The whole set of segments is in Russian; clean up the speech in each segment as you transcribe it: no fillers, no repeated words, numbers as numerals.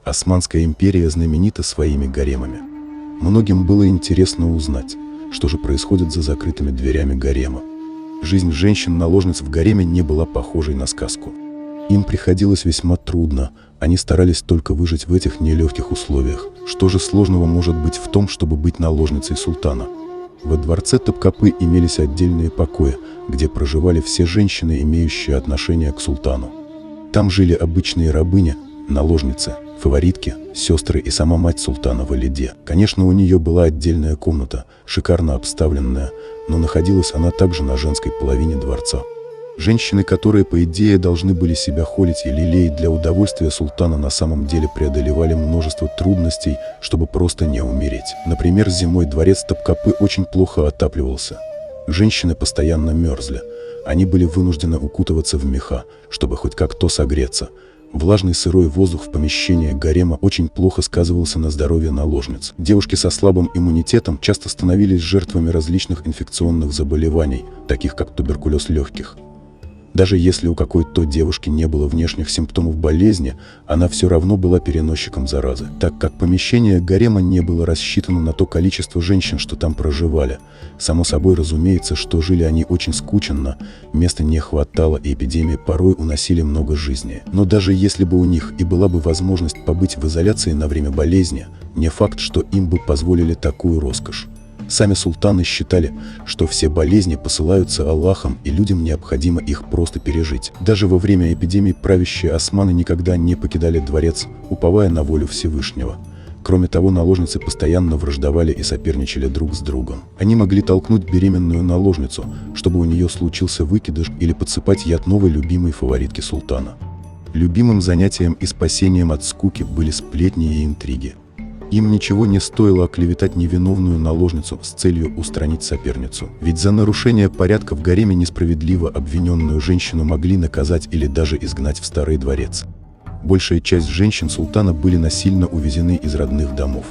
Османская империя знаменита своими гаремами. Многим было интересно узнать, что же происходит за закрытыми дверями гарема. Жизнь женщин-наложниц в гареме не была похожей на сказку. Им приходилось весьма трудно, они старались только выжить в этих нелегких условиях. Что же сложного может быть в том, чтобы быть наложницей султана? Во дворце Топкапы имелись отдельные покои, где проживали все женщины, имеющие отношение к султану. Там жили обычные рабыни, наложницы, фаворитки, сестры и сама мать султана Валиде. Конечно, у нее была отдельная комната, шикарно обставленная, но находилась она также на женской половине дворца. Женщины, которые, по идее, должны были себя холить и лелеять для удовольствия султана, на самом деле преодолевали множество трудностей, чтобы просто не умереть. Например, зимой дворец Топкапы очень плохо отапливался. Женщины постоянно мерзли. Они были вынуждены укутываться в меха, чтобы хоть как-то согреться. Влажный сырой воздух в помещении гарема очень плохо сказывался на здоровье наложниц. Девушки со слабым иммунитетом часто становились жертвами различных инфекционных заболеваний, таких как туберкулез легких. Даже если у какой-то девушки не было внешних симптомов болезни, она все равно была переносчиком заразы, так как помещение гарема не было рассчитано на то количество женщин, что там проживали. Само собой разумеется, что жили они очень скученно, места не хватало, и эпидемии порой уносили много жизней. Но даже если бы у них и была бы возможность побыть в изоляции на время болезни, не факт, что им бы позволили такую роскошь. Сами султаны считали, что все болезни посылаются Аллахом, и людям необходимо их просто пережить. Даже во время эпидемий правящие османы никогда не покидали дворец, уповая на волю Всевышнего. Кроме того, наложницы постоянно враждовали и соперничали друг с другом. Они могли толкнуть беременную наложницу, чтобы у нее случился выкидыш, или подсыпать яд новой любимой фаворитке султана. Любимым занятием и спасением от скуки были сплетни и интриги. Им ничего не стоило оклеветать невиновную наложницу с целью устранить соперницу. Ведь за нарушение порядка в гареме несправедливо обвиненную женщину могли наказать или даже изгнать в старый дворец. Большая часть женщин султана были насильно увезены из родных домов.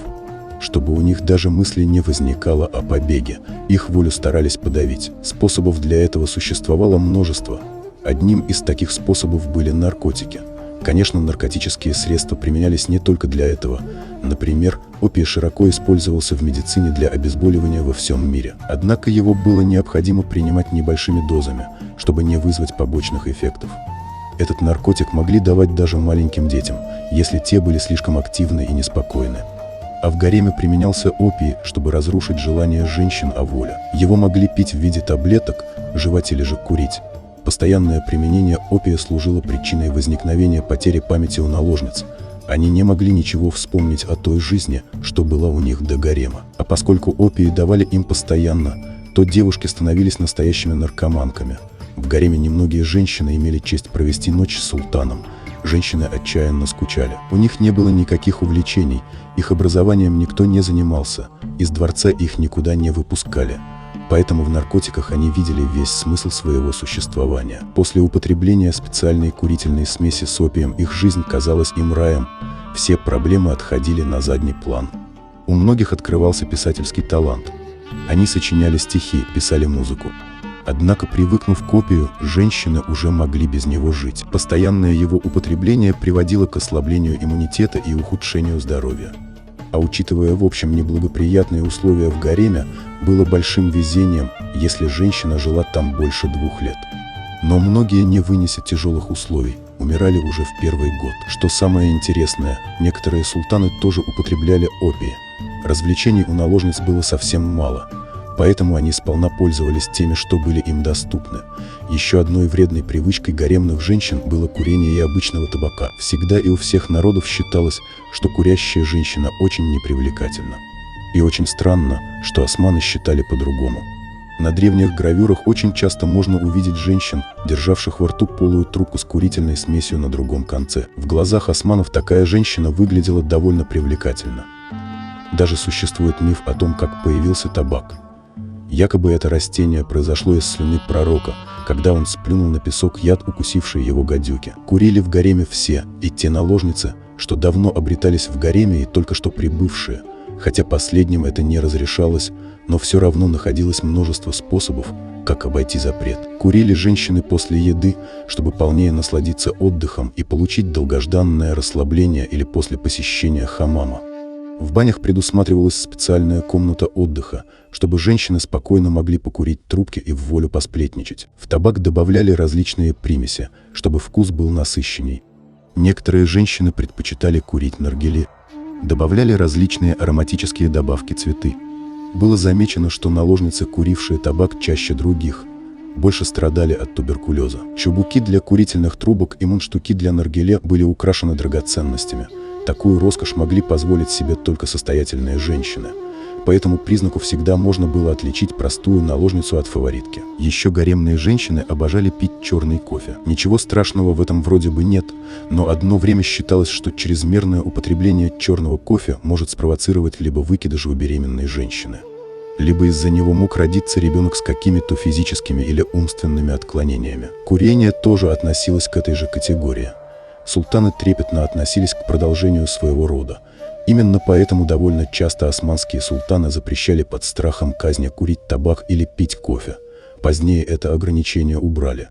Чтобы у них даже мысли не возникало о побеге, их волю старались подавить. Способов для этого существовало множество. Одним из таких способов были наркотики. Конечно, наркотические средства применялись не только для этого. Например, опий широко использовался в медицине для обезболивания во всем мире. Однако его было необходимо принимать небольшими дозами, чтобы не вызвать побочных эффектов. Этот наркотик могли давать даже маленьким детям, если те были слишком активны и неспокойны. А в гареме применялся опий, чтобы разрушить желание женщин о воле. Его могли пить в виде таблеток, жевать или же курить. Постоянное применение опия служило причиной возникновения потери памяти у наложниц. Они не могли ничего вспомнить о той жизни, что была у них до гарема. А поскольку опии давали им постоянно, то девушки становились настоящими наркоманками. В гареме немногие женщины имели честь провести ночь с султаном. Женщины отчаянно скучали. У них не было никаких увлечений, их образованием никто не занимался, из дворца их никуда не выпускали. Поэтому в наркотиках они видели весь смысл своего существования. После употребления специальной курительной смеси с опием их жизнь казалась им раем, все проблемы отходили на задний план. У многих открывался писательский талант. Они сочиняли стихи, писали музыку. Однако, привыкнув к опию, женщины уже могли без него жить. Постоянное его употребление приводило к ослаблению иммунитета и ухудшению здоровья. А учитывая в общем неблагоприятные условия в гареме, было большим везением, если женщина жила там больше 2 лет. Но многие, не вынеся тяжелых условий, умирали уже в первый год. Что самое интересное, некоторые султаны тоже употребляли опии. Развлечений у наложниц было совсем мало, поэтому они сполна пользовались теми, что были им доступны. Еще одной вредной привычкой гаремных женщин было курение и обычного табака. Всегда и у всех народов считалось, что курящая женщина очень непривлекательна. И очень странно, что османы считали по-другому. На древних гравюрах очень часто можно увидеть женщин, державших во рту полую трубку с курительной смесью на другом конце. В глазах османов такая женщина выглядела довольно привлекательно. Даже существует миф о том, как появился табак. Якобы это растение произошло из слюны пророка, когда он сплюнул на песок яд, укусивший его гадюки. Курили в гареме все, и те наложницы, что давно обретались в гареме, и только что прибывшие. Хотя последним это не разрешалось, но все равно находилось множество способов, как обойти запрет. Курили женщины после еды, чтобы полнее насладиться отдыхом и получить долгожданное расслабление, или после посещения хаммама. В банях предусматривалась специальная комната отдыха, чтобы женщины спокойно могли покурить трубки и в волю посплетничать. В табак добавляли различные примеси, чтобы вкус был насыщенней. Некоторые женщины предпочитали курить наргиле. Добавляли различные ароматические добавки, цветы. Было замечено, что наложницы, курившие табак чаще других, больше страдали от туберкулеза. Чубуки для курительных трубок и мундштуки для наргиле были украшены драгоценностями. Такую роскошь могли позволить себе только состоятельные женщины. По этому признаку всегда можно было отличить простую наложницу от фаворитки. Еще гаремные женщины обожали пить черный кофе. Ничего страшного в этом вроде бы нет, но одно время считалось, что чрезмерное употребление черного кофе может спровоцировать либо выкидыш у беременной женщины, либо из-за него мог родиться ребенок с какими-то физическими или умственными отклонениями. Курение тоже относилось к этой же категории. Султаны трепетно относились к продолжению своего рода. Именно поэтому довольно часто османские султаны запрещали под страхом казни курить табак или пить кофе. Позднее это ограничение убрали.